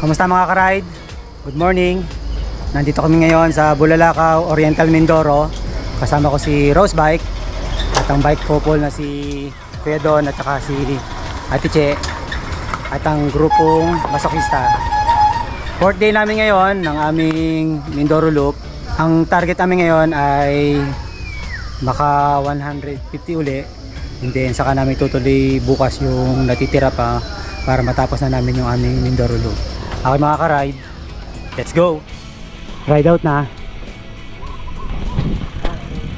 Kamusta mga ka-ride? Good morning. Nandito kami ngayon sa Bulalakaw, Oriental Mindoro. Kasama ko si Rose Bike at ang bike couple na si Kuya Don at saka si Ate Che at ang grupong masokista. Fourth day namin ngayon ng aming Mindoro Loop. Ang target namin ngayon ay maka 150 uli. And then saka namin tutuloy bukas yung natitira pa para matapos na namin yung aming Mindoro Loop. Okay mga ka-ride, let's go! Ride out na.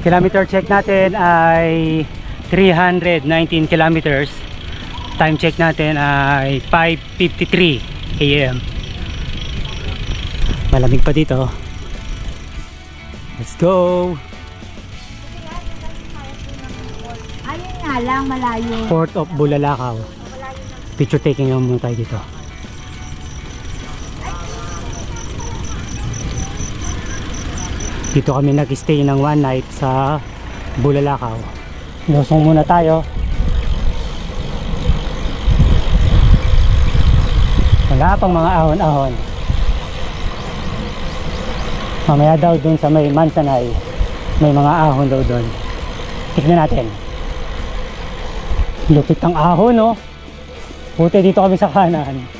Kilometer check natin ay 319 kilometers. Time check natin ay 5:53 AM. Malamig pa dito. Let's go! Ayun nga lang, malayo. Port of Bulalakaw. Picture taking lang muna tayo dito. Dito kami nag-stay ng one night sa Bulalakaw. Lusong muna tayo. Wala pang mga ahon-ahon. Mamaya daw dun sa may Mansanay, may mga ahon daw dun. Tignan natin. Lupit ang ahon, no? Buti dito kami sa kanan.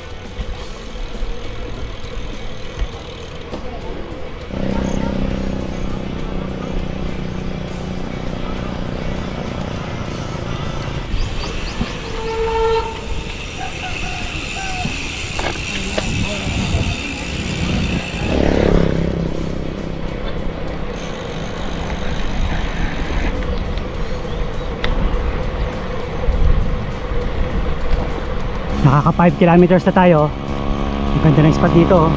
Nakaka 5 kilometers na tayo. Ang ganda ng spot dito.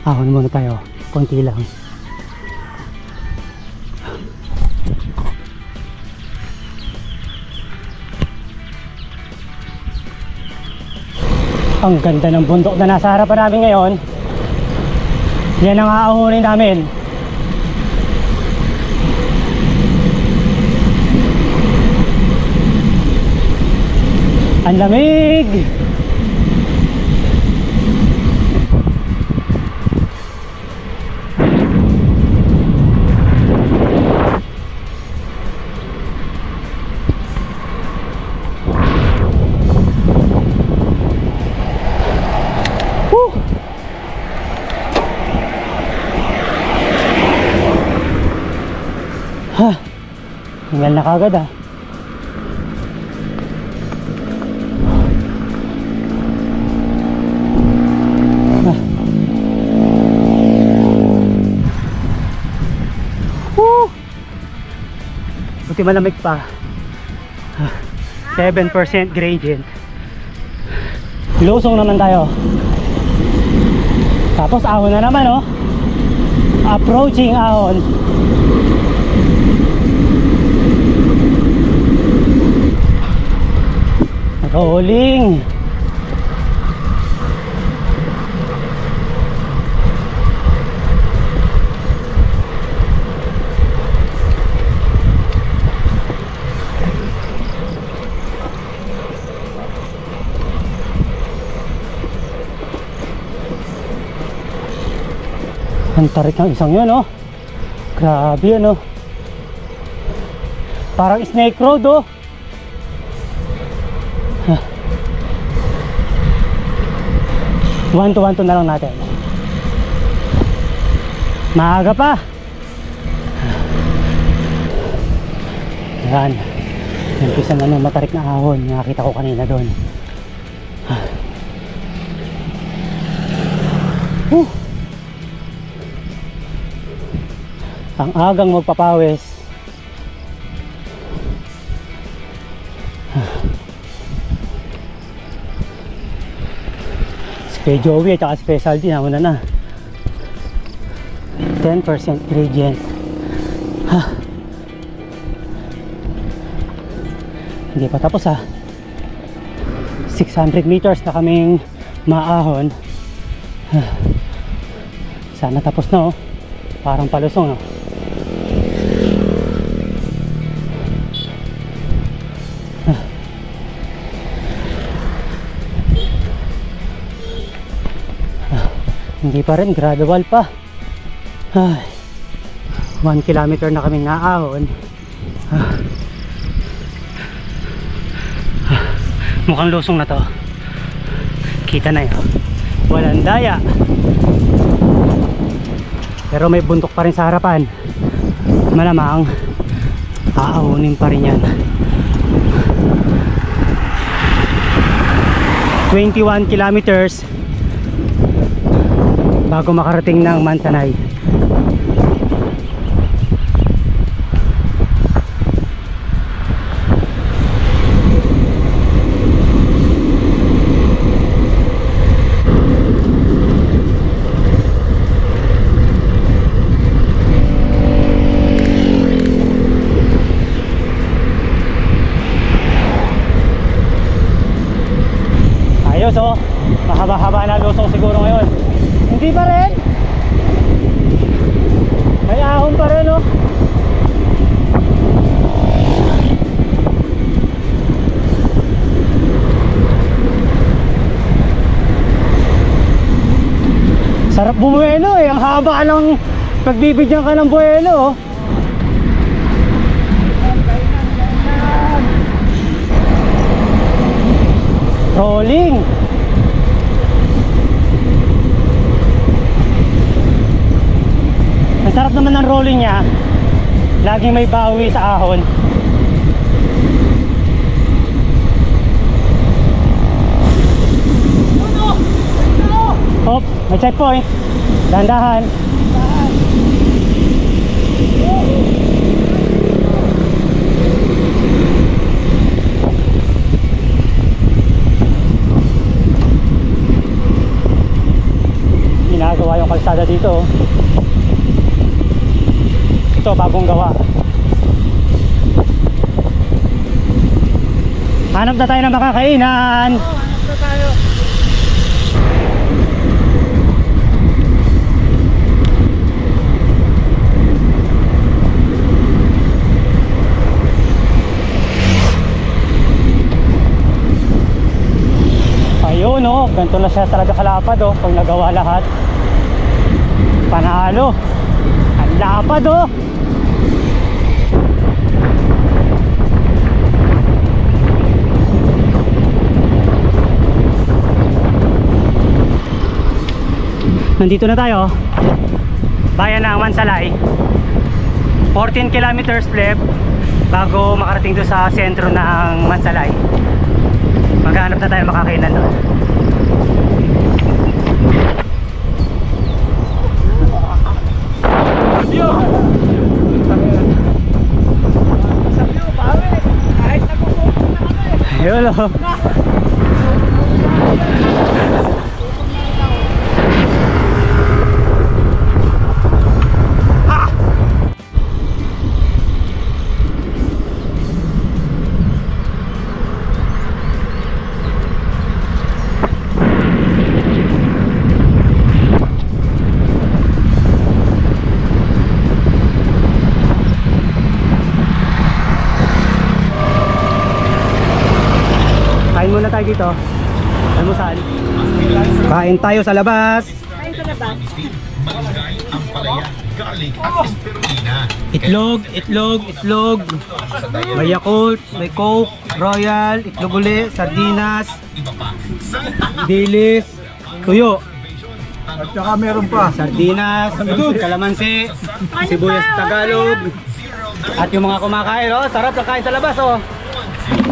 Ahon muna tayo. Konti lang. Ang ganda ng bundok na nasa harapan namin ngayon. Yan ang aahunin namin. Ang lamig! Ha, hingal na kagad ah. Buti malamig pa. 7% gradient. Lusong naman tayo. Tapos ahon na naman, oh. Approaching ahon. Rolling. Ang tarik ng isang yun, oh. Grabe yun, oh. Parang snake road, oh. 1-2 na lang natin. Maaga pa. Yan. Nampisa na ng matarik na ahon. Nakita ko kanina doon. Ang agang magpapawis. Kay Joey at saka specialty na muna na 10% gradient. Hindi pa tapos ha. 600 meters na kaming maahon. Sana tapos na oh. Parang palusong no. Hindi pa rin, gradual pa. Ay, 1 kilometer na kaming naahon. Mukhang lusong na to. Kita na yun. Walang daya. Pero may bundok pa rin sa harapan. Malamang aahunin pa rin yan. 21 kilometers bago makarating ng Mansanay. Ayos oh, mahaba-haba na lusong siguro ngayon. Hindi pa rin. May ahon pa rin oh. Sarap bumuelo eh. Ang haba ng pagbibigyan ka ng buelo oh. Rolling. Ang sarap naman ng rolling niya. Laging may bawi sa ahon. Hop, may checkpoint. Dahan-dahan. Ginagawa yung kalsada dito. Ito bagong gawa. Hanap na tayo ng makakainan. Hanap na tayo. Ayun oh, ganito na siya talaga kalapad oh. Pag nagawa lahat, panalo. Ang lapad oh. Nandito na tayo, bayan ng Mansalay. 14 kilometers left bago makarating doon sa sentro ng Mansalay. Maghanap na tayo makakainan doon. Ayun o. Kain muna tayo dito. Almusal. Kain tayo sa labas. Kain sa labas. Itlog, itlog, itlog. May Yakult, may Coke, Royal, itlog uli, sardinas, dilis, tuyo. At saka meron pa Sardinas, kalamansi, sibuyas Tagalog. At yung mga kumakain, oh, sarap na kain sa labas, oh.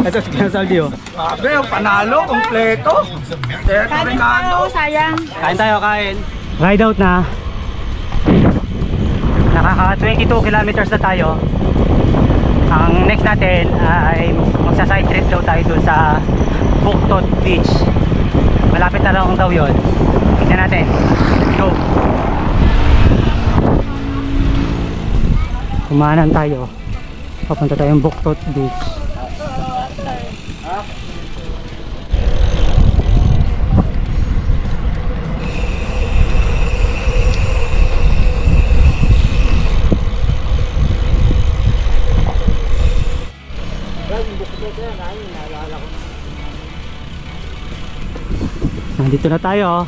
Ito si Kinasaldi, oh. Sabi, ang panalo, kompleto. Kain tayo, sayang. Kain tayo, kain. Ride out na. Nakaka 22 kilometers na tayo. Ang next natin ay magsa-side trip daw tayo dun sa Buktot Beach. Malapit na lang daw yun. Tignan natin. Let's go. Kumanan tayo. Papunta tayong Buktot Beach. Nandito na tayo.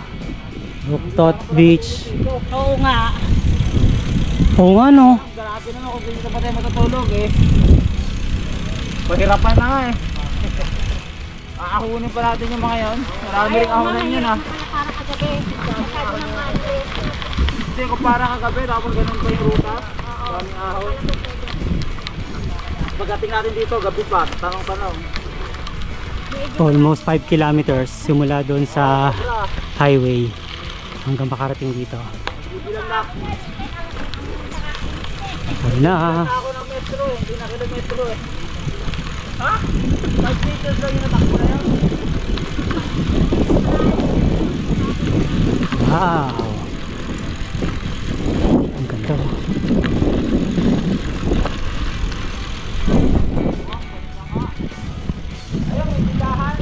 Buktot Beach. Oo nga. Oo nga no. Grabe naman kung hindi ka pa tayo matutulog eh. Pahirapan na nga eh. Aahunin pa natin yung mga yon. Marami rin ahunin yun ah. Para kagabi. Hindi ko para kagabi tapos ganun pa yung ruta. Marami ahon. Pagdating natin dito, gabi pa. Tanong-tanong. Almost 5 kilometers simula doon sa highway hanggang makarating dito. Bilang na. Ayun na. Ako ng metro eh. Hindi na kilometro eh. Ha? 5 meters lang yung natakbo na yan. Wow. Ang ganda. Ayun, may tindahan.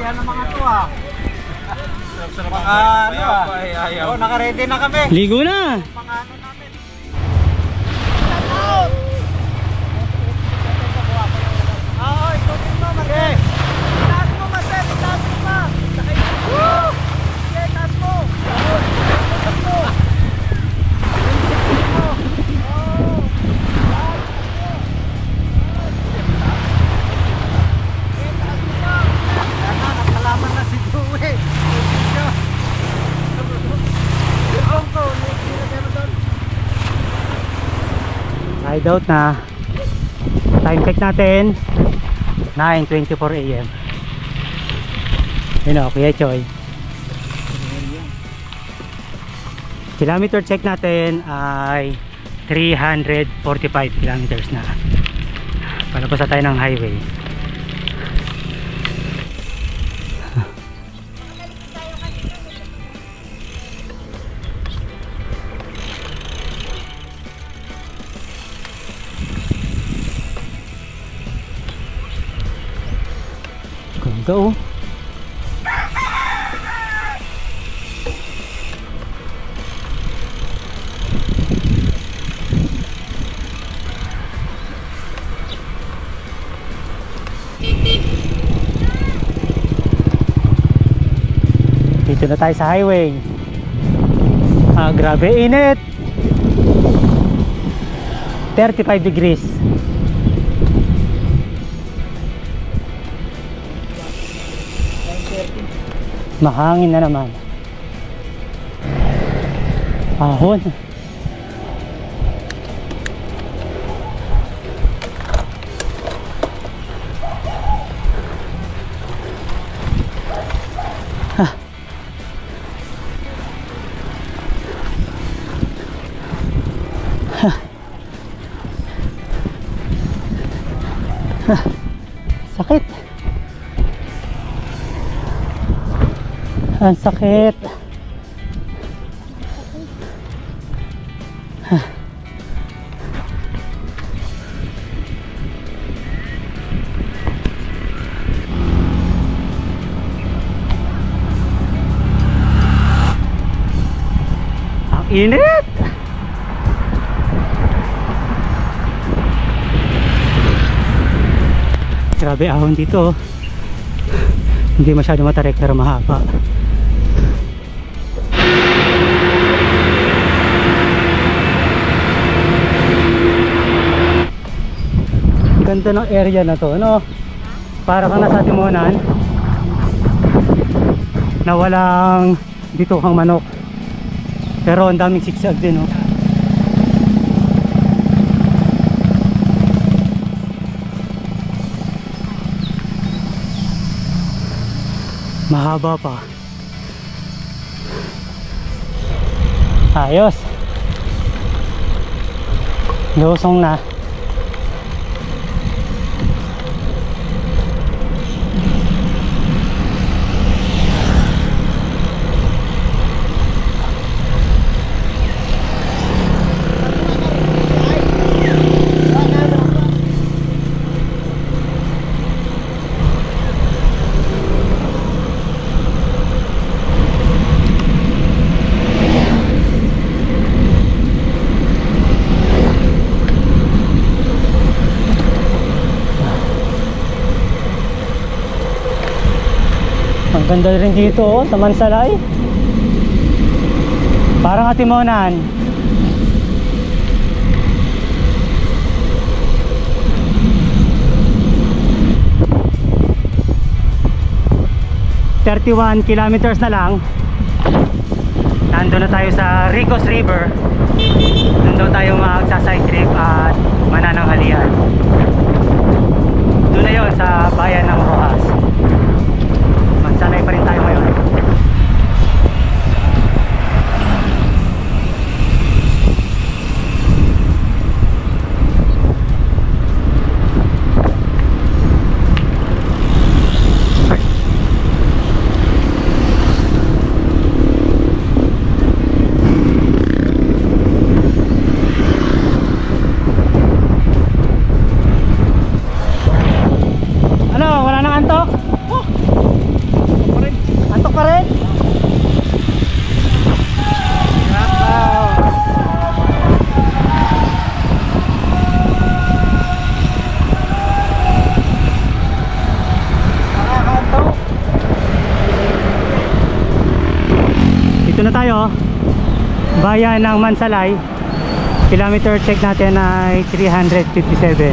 Yan ang mga to ah. Mga ano ah. Oh, naka-ready na kami. Ligo na. Mga ano namin. Oo, ikutin mo, Mate. Itaas mo, Mate. Itaas mo pa. Woo! Sige, itaas mo. Itaas mo. Nakalaman na si Joey. Ride out na. Time check natin 9:24 AM. Yun o, Kuya Choy. Kilometer check natin ay 345 kilometers na. Palabas na tayo ng highway. Ganda oh. Dito na tayo sa highway. Grabe init. 35 degrees. Mahangin na naman. Ahon. Sakit. Ang sakit. Ang init. Grabe ahon dito. Hindi masyado matarik pero mahaba. Ganda ng area na to, no? Para kang nasa Timonan na walang bituhang manok. Pero ang daming sigsag din, no? Mahaba pa. Ayos. Lusong na. Ang ganda rin dito oh, sa Mansalay. Parang Atimonan. ...31 kilometers na lang. Nandun na tayo sa Ricos River. Doon daw tayo magsa-side trip at manananghalian. Doon na yun sa bayan ng Rojas. Mansalay pa rin tayo ngayon. Na tayo bayan ng Mansalay. Kilometer check natin ay 357.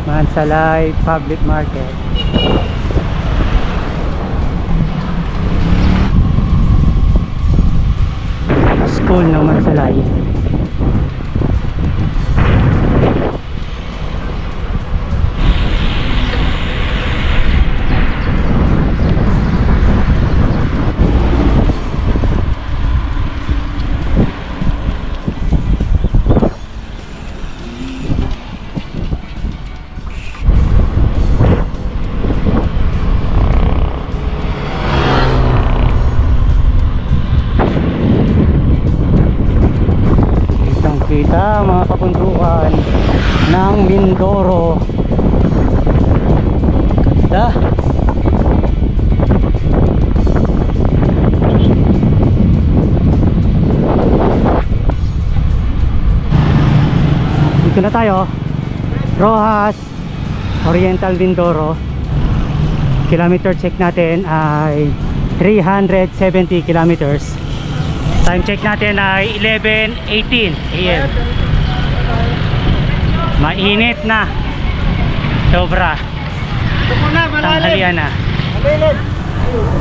Mansalay Public Market. School ng Mansalay. Kita mga kapundukan ng Mindoro. Ganda. Dito na tayo. Rojas Oriental Mindoro. Kilometer check natin ay 370 kilometers. Time check natin ay 11:18 AM. Mainit na. Sobra. Tanghalian na.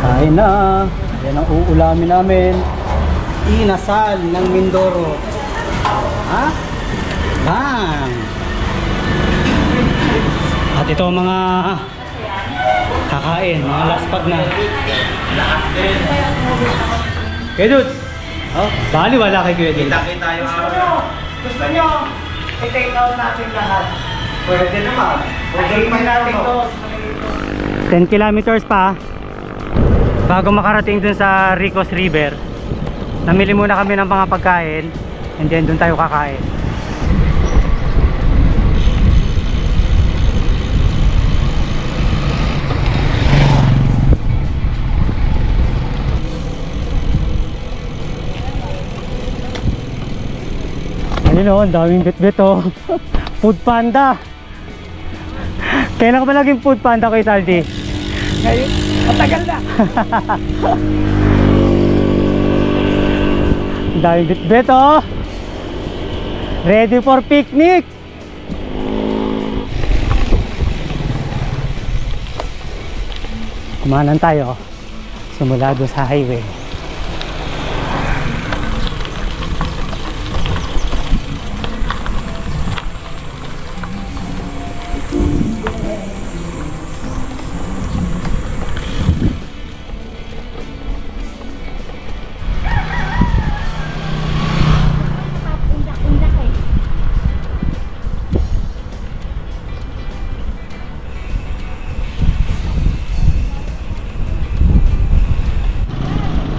Kain na. Yan ang uulamin namin. Inasal ng Mindoro. Ha? Bang! At ito ang mga kakain. Mga laspag na. Okay, dude. Oh, bali wala kay Kuya Dil. Kita yung araw. Gusto nyo, i-take out natin lahat. Pwede naman. Pwede natin to. 10 kilometers pa bago makarating dun sa Ricos River. Namili muna kami ng mga pagkain and then dun tayo kakain. Ayun o, ang daming bit-bit o. Food Panda. Kailan ka ba naging Food Panda kay Saldi? Ngayon, matagal na. Ang daming bit-bit o. Ready for picnic. Kumanan tayo. Simula doon sa highway.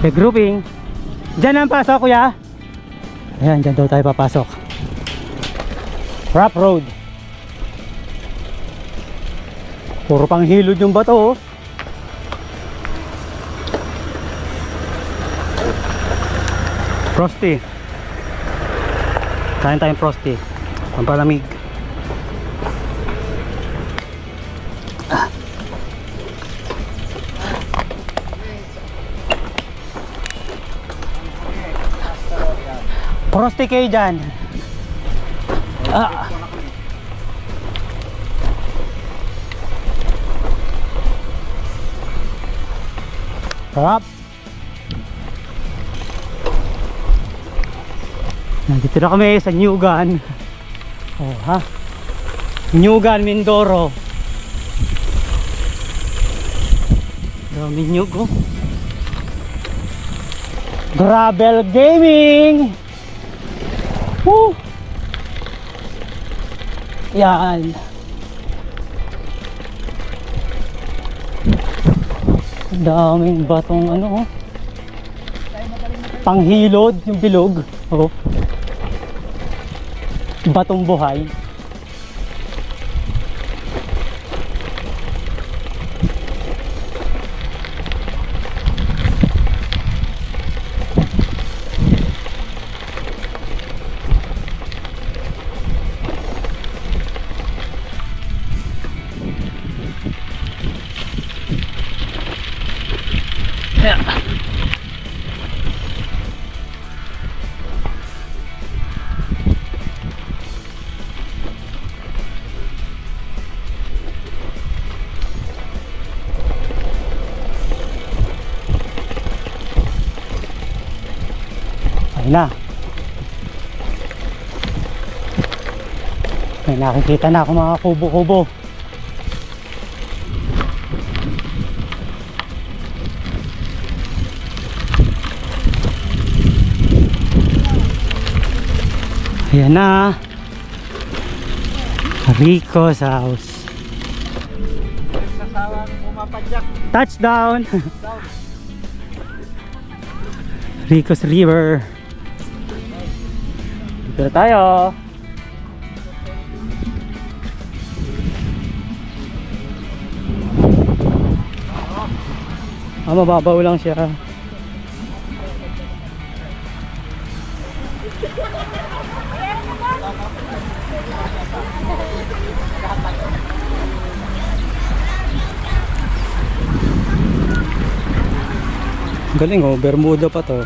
Regrouping. Diyan ang pasok, kuya. Ayan, dyan daw tayo papasok. Rough road. Puro pang hilod yung bato, oh. Frosty. Kain tayong Frosty. Pampalamig. Frosty kayo dyan. Ah. Sarap. Nandito na kami sa Nyugan. Oh, ha? Nyugan, Mindoro. Dami nyug, oh. Gravel Gaming. Woo! Yan. Daming batong ano, oh. Panghilod yung bilog, oh. Batong buhay. Na. May nakikita na ako mga kubo-kubo. Ayan na. Rico's house. Touchdown. Rico's River. Dito na tayo. Mababaw lang siya. Galing, oh, Bermuda pa to.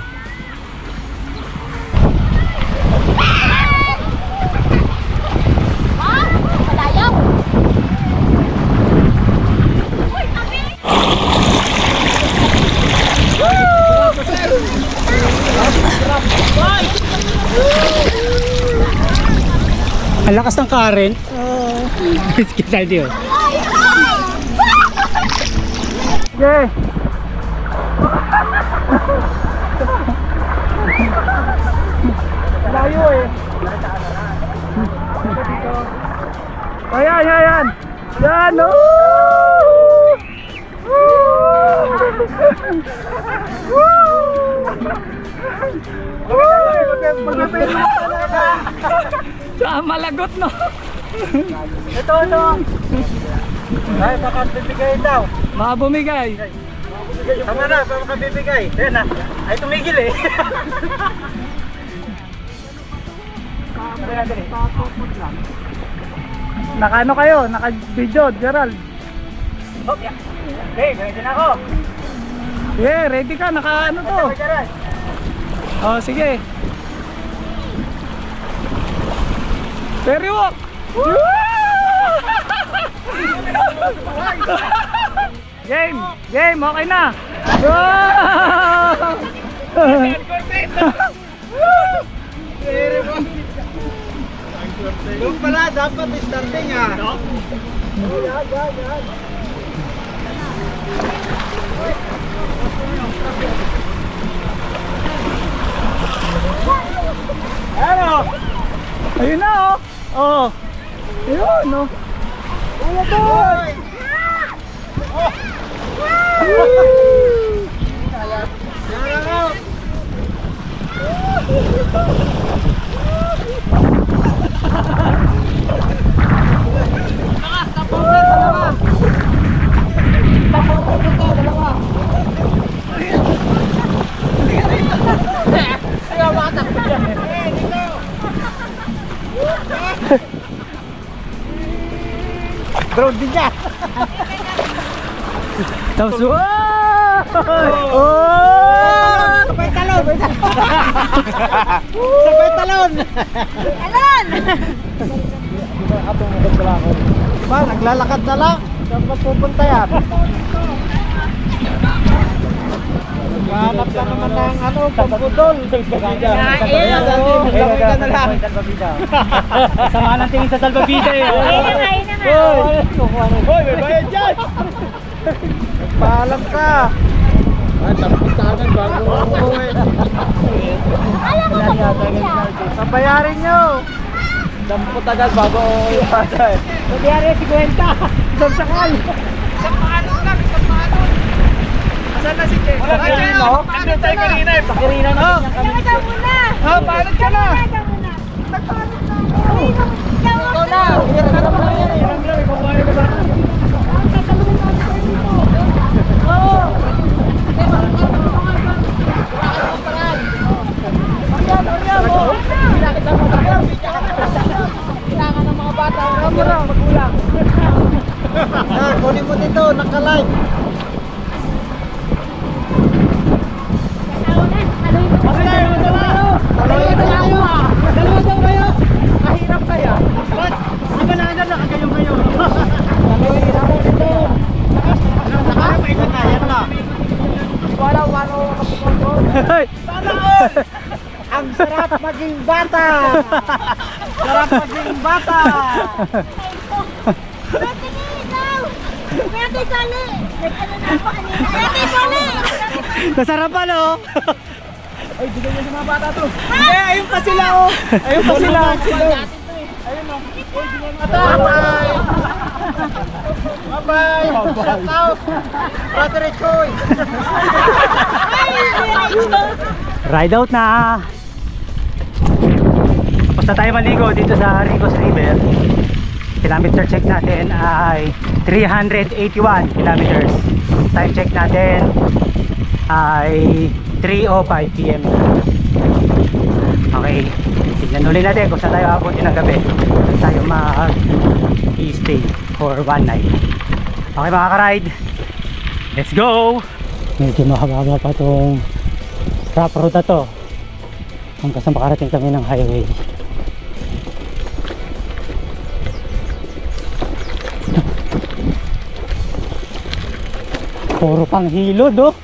Ang lakas ng current. Kisal diyo. Yeah. Layo eh. Ayan, ayan. Yan, no. Malagot, no. Ito, ito. Ay, baka bibigay daw. Mabumigay. Tama na, baka bibigay. Ayan na. Ay, tumigil eh. Naka ano kayo? Naka video, Gerald. Okay. Okay, ready na ako. Yeah, ready ka. Naka ano to? Oh, sige. Ferry walk. Game, game, okay na. Yung pala, dapat starting ah. Ano? Ayun na, oh. Oh. Ayun, no. Ano to? Drone din niya. Tapos, wow! Oh! Sabay talon! Sabay talon! Alan! Diba, naglalakad na lang. Saan ba pupunta yan? Naghanap ka naman ng ano, pambudol. Sama ng tingin sa salbabida eh. Ayun na nga. Hoy, may bayad dyan! Paalam ka! Ay, tapuntahan bago umuwi. Alam ko pa sila. Sabayarin nyo! Dampot agad bago umuwi. Kunyari, 50. Isang sakal. Isang paanod lang, isang paanod. Asan na si Jen? Wala ka dyan, no? Nandun tayo kanina eh. Pakirina na kanyang kami. Ikaw muna. Ha, paanod ka na! Ikaw muna. Ikaw na! Hirap ka naman yan eh. Hirap lang, ipabuhay ka ba? Kunin mo dito, naka-live. Dalawa daw kayo. Mahirap kaya. Bas, naganahan na kayo kayo. Mahirap dito. Nakakailan na, yan na. Wala kapukontrol. Sana all! Ang sarap maging bata. Sarap maging bata. Pwede na ikaw. Pwede sali. Nagkano na ako kanina. Pwede sali. Nasarapan oh. Ay, bigyan niyo sa mga bata to. Hindi, ayun pa sila oh. Ayun pa sila. Ayun oh. Bye-bye. Bye-bye. Shout out. Brother Choy. Ride out na. Tapos na tayo maligo dito sa Ricos River. Kilometer check natin ay 381 kilometers. Time check natin ay 3:05 PM. Okay, tignan ulit natin kung saan tayo abutin ng gabi. Saan tayo mag-stay for one night. Okay mga ka-ride, let's go! Medyo mahaba pa itong rough road na to hanggang sa makarating kami ng highway. Puro pang hilod oh.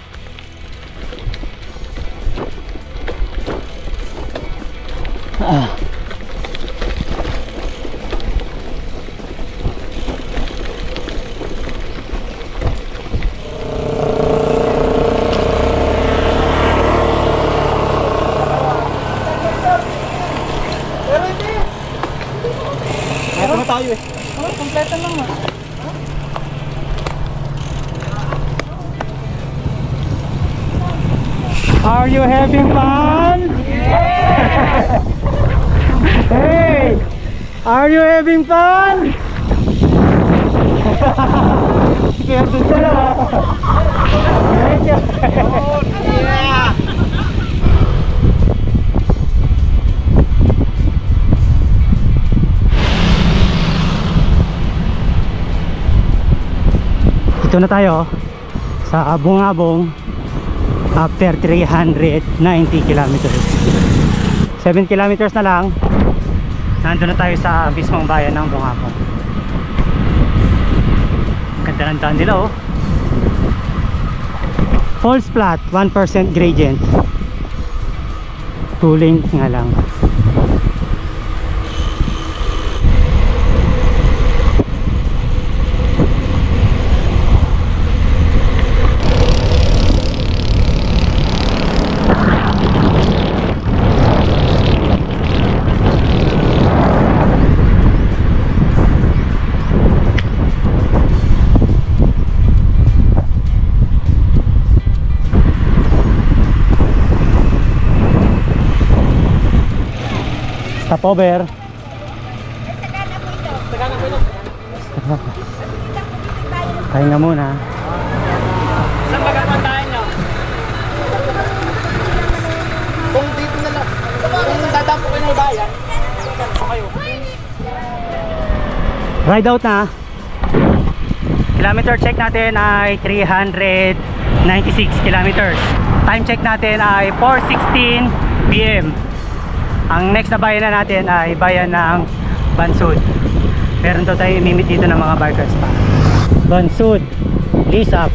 Pero hindi. Meron na tayo eh. Oh, kompleto lang ah. Are you having fun? Yeah! Hey! Are you having fun? Kaya doon sila. Yeah. Dito na tayo sa Bungabong after 390 kilometers. 7 kilometers na lang nandun na tayo sa mismong bayan ng Bungabong. Ganda ng daan nila oh. Falls flat, 1% gradient. 2 lanes nga lang. Stopover. Kain nga muna. Saan ba kapantahan nyo? Kung dito na lang. Kung dadampo kayo ng bayan, dadampo kayo. Ride out na. Kilometer check natin ay 381 96 kilometers. Time check natin ay 4:16 PM. Ang next na bayan na natin ay bayan ng Bansud. Meron daw tayo imimit dito ng mga bikers pa. Bansud, Lisap.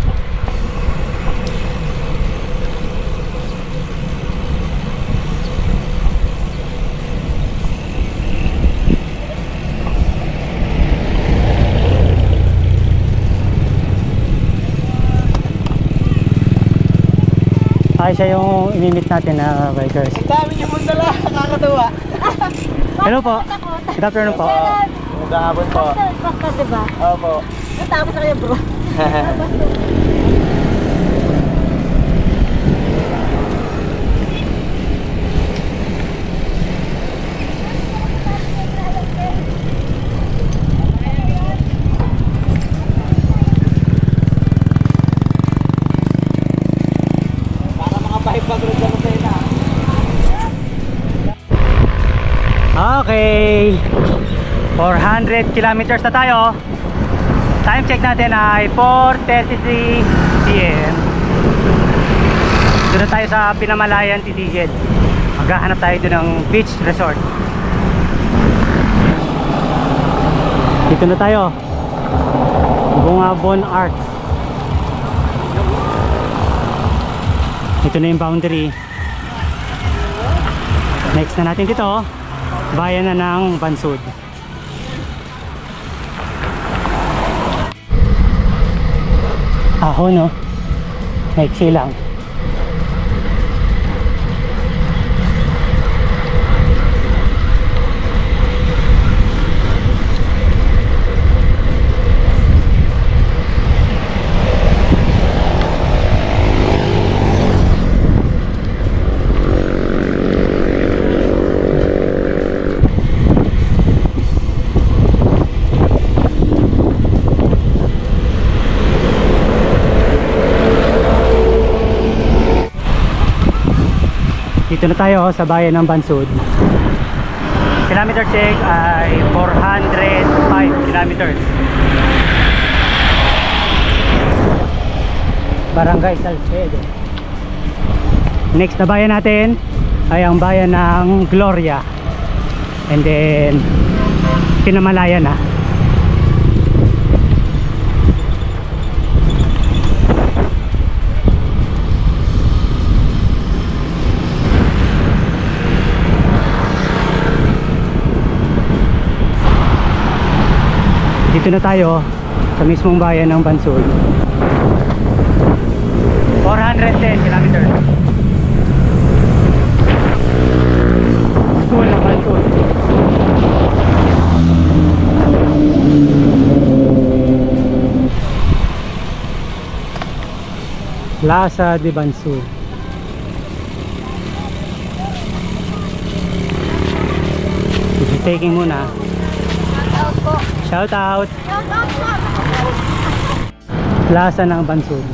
Ay, siya yung imimit natin na bikers. Ang dami niyo mong dala, nakakatuwa. Hello po. Good afternoon po. Magkakabot po. Basta, diba? Opo. Natapos na kayo, bro. Para makapahipag-road ka na sa ina. Okay. 400 kilometers na tayo. Time check natin ay 4:33 PM. Doon na tayo sa Pinamalayan, titigil. Maghahanap tayo doon ng beach resort. Dito na tayo. Bungabon Arts. Ito na yung boundary. Next na natin dito, bayan na ng Bansud. Ahon, no? Maiksi lang. Dito na tayo sa bayan ng Bansud. Kilometer check ay 405 kilometers. Barangay Salcedo. Next na bayan natin ay ang bayan ng Gloria. And then Pinamalayan na. Dito na tayo sa mismong bayan ng Bansud. 410 kilometers. School ng Bansud. Plaza de Bansud. Taking muna. Shout out. Plaza ng Bansud.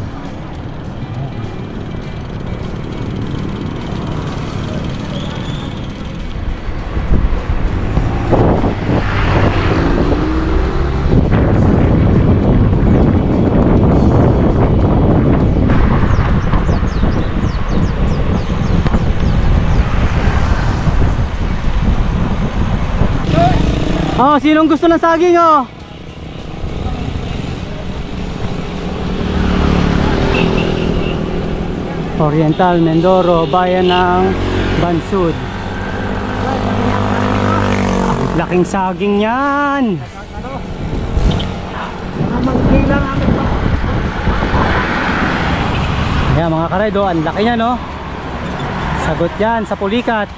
Oh, sinong gusto ng saging, oh? Oriental Mindoro, bayan ng Bansud. Laking saging yan. Ayan mga karaydo, ang laki niya, no? Sagot yan sa Pulikat.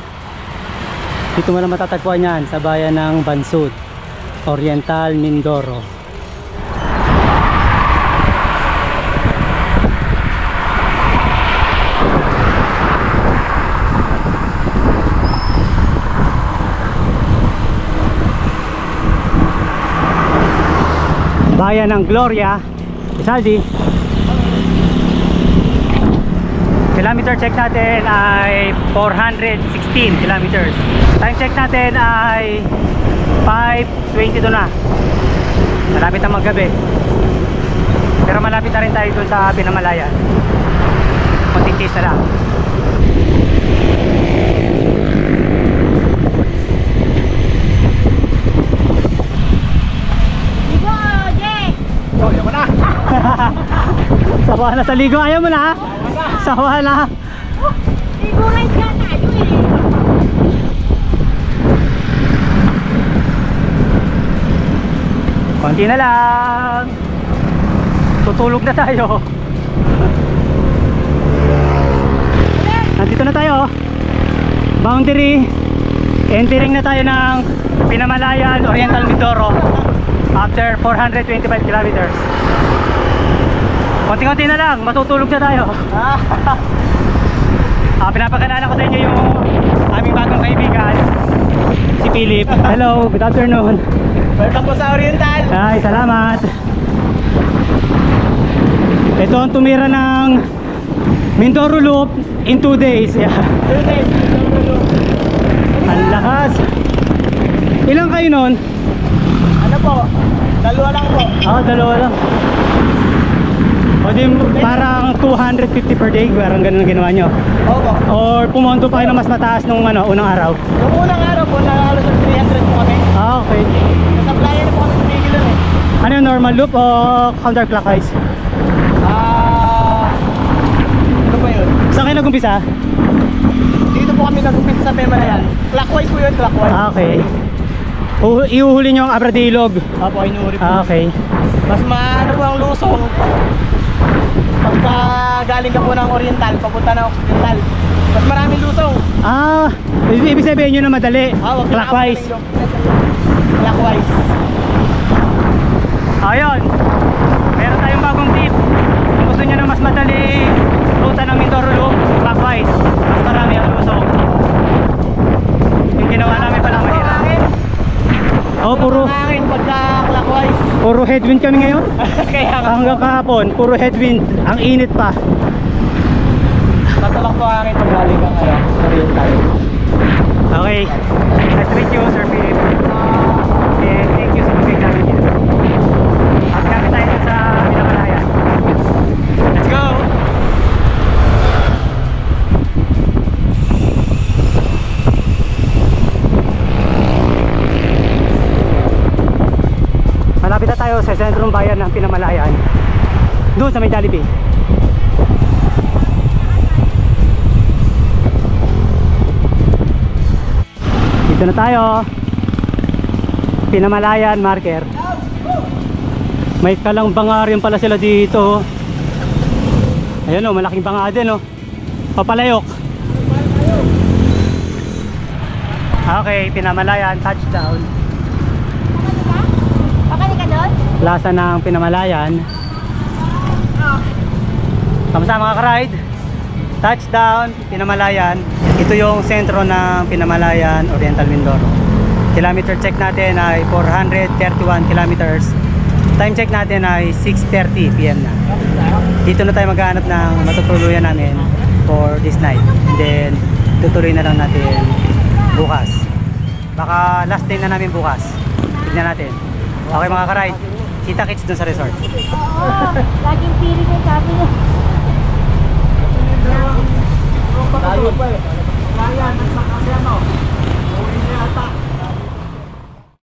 Dito mo na matatagpuan yan sa bayan ng Bansud, Oriental Mindoro. Bayan ng Gloria, Isaldi. Kilometer check natin ay 416 kilometers. Time check natin ay 5:22 na. Malapit na maggabi. Pero malapit na rin tayo dun sa Pinamalayan. Konting chase na lang. Ligo, Jay! Oh, yan mo na. Sawa na sa ligo. Ayaw mo na? Sawa na. Ligo rin ka tayo eh. Konti na lang. Tutulog na tayo. Nandito na tayo. Boundary. Entering na tayo ng Pinamalayan, Oriental Mindoro. After 425 kilometers. Konti-konti na lang. Matutulog na tayo. Pinapakilala ko sa inyo yung aming bagong kaibigan, si Philip. Hello, good afternoon. Welcome po sa Oriental. Ay, salamat. Ito ang tumira ng Mindoro Loop in 2 days. Yeah. Ang lakas. Ilang kayo nun? Ano po? Dalawa lang po. Dalawa lang. O di parang 250 per day, parang ganun ang ginawa nyo. Opo. Or pumunto pa kayo na mas mataas nung unang araw. Yung unang araw po, nakalos ng 300 po kami. Okay. Nasa playa na po kami tumigil lang eh. Ano yung normal loop o counterclockwise? Ano ba yun? Saan kayo nag-umpisa? Dito po kami nag-umpisa sa Pinamalayan. Clockwise po yun, clockwise. Okay. Iuhuli nyo ang Abradilog. Opo, inuri po. Okay. Mas maano po ang lusong. Pagka galing ka po ng Oriental, papunta ng Occidental. Mas maraming lusong. Ibig sabihin nyo na madali. Wag Clockwise. Clockwise. Ayun. Meron tayong bagong tip. Kung gusto nyo na mas madali ruta ng Mindoro Loop, clockwise. Mas marami ang lusong. Yung ginawa namin pala mahirap. Hangin pagka clockwise. Puro headwind kami ngayon. Kaya nga. Hanggang kahapon, puro headwind. Ang init pa. Tatulak po hangin pag galing kang Oriental. Okay. Nice to meet you, Sir Philip. And thank you sa pag-examine niyo. At kami tayo dun sa Pinamalayan. Let's go! Malapit na tayo sa sentrong bayan ng Pinamalayan. Doon sa may Jollibee. Dito na tayo. Pinamalayan marker. May kalang banga rin pala sila dito. Ayan o, malaking banga din o. Papalayok. Okay, Pinamalayan, touchdown. Pakali ka doon? Plaza ng Pinamalayan. Kamusta mga ka-ride? Touchdown, Pinamalayan. Ito yung sentro ng Pinamalayan, Oriental Mindoro. Kilometer check natin ay 431 kilometers. Time check natin ay 6:30 PM na. Dito na tayo maghahanap ng matutuluyan namin for this night. And then tutuloy na lang natin bukas. Baka last day na namin bukas. Tignan natin. Okay mga ka-ride, kita-kits dun sa resort. Oo, laging piling yung sabi niya. Tayo pa